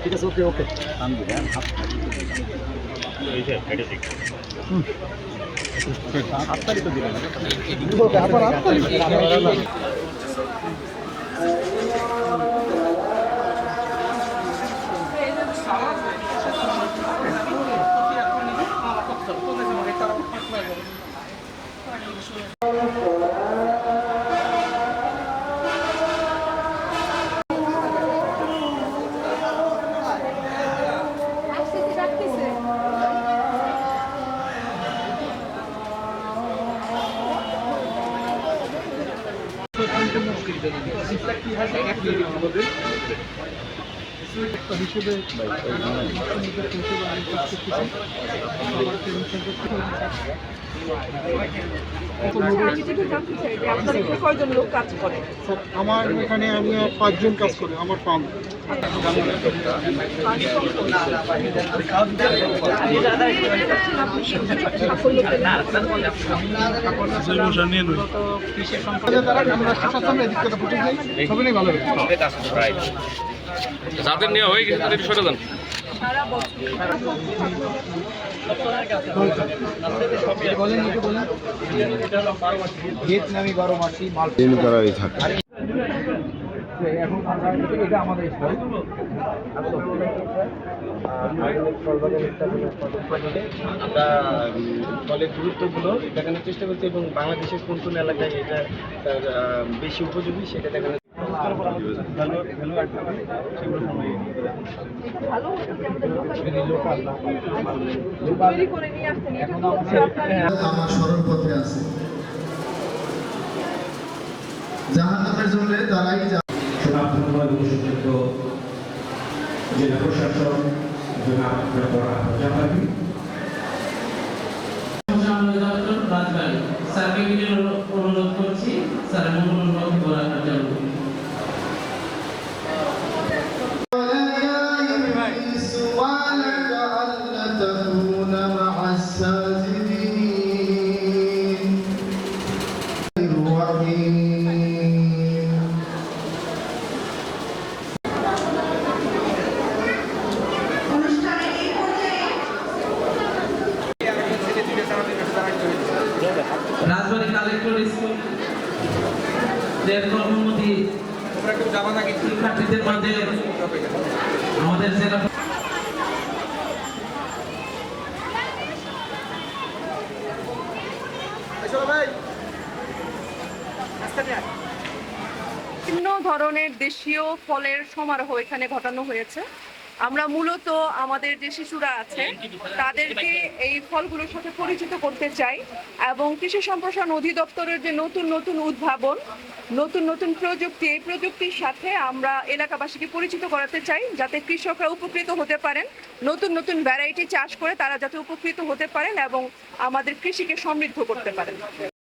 ঠিক আছে, ওকে ওকে। আটটারই তো দিলেন। আমার এখানে আমি 5 জন কাজ করি আমার ফার্ম। যাদের নেওয়া হয়ে গেছে তাদের বিষয়টা জান। ভিয়েতনামি 12 মাসি মাল করারই থাকে। এখন এটা আমাদের স্টল। আমরা ফলের গুরুত্বগুলো দেখানোর চেষ্টা করছি এবং বাংলাদেশের কোন কোন এলাকায় এটা তার বেশি উপযোগী সেটা দেখানোর আমার স্মরণ পথে আছে জাহান্নামের জন্য তারাই জেলা প্রশাসন স্যারকে অনুরোধ করছি স্যারের মনোনয়ন করার জন্য। রাজবাড়ী কালেক্টর স্কুল কর্মমুখী শিক্ষার্থীদের মধ্যে আমাদের জেলা বিভিন্ন ধরনের দেশীয় ফলের সমারোহ এখানে ঘটানো হয়েছে। আমরা মূলত আমাদের যে শিশুরা আছে তাদেরকে এই ফলগুলোর সাথে পরিচিত করতে চাই এবং কৃষি সম্প্রসারণ অধিদপ্তরের যে নতুন নতুন উদ্ভাবন, নতুন নতুন প্রযুক্তি, এই প্রযুক্তির সাথে আমরা এলাকাবাসীকে পরিচিত করাতে চাই যাতে কৃষকরা উপকৃত হতে পারেন, নতুন নতুন ভ্যারাইটি চাষ করে তারা যাতে উপকৃত হতে পারেন এবং আমাদের কৃষিকে সমৃদ্ধ করতে পারেন।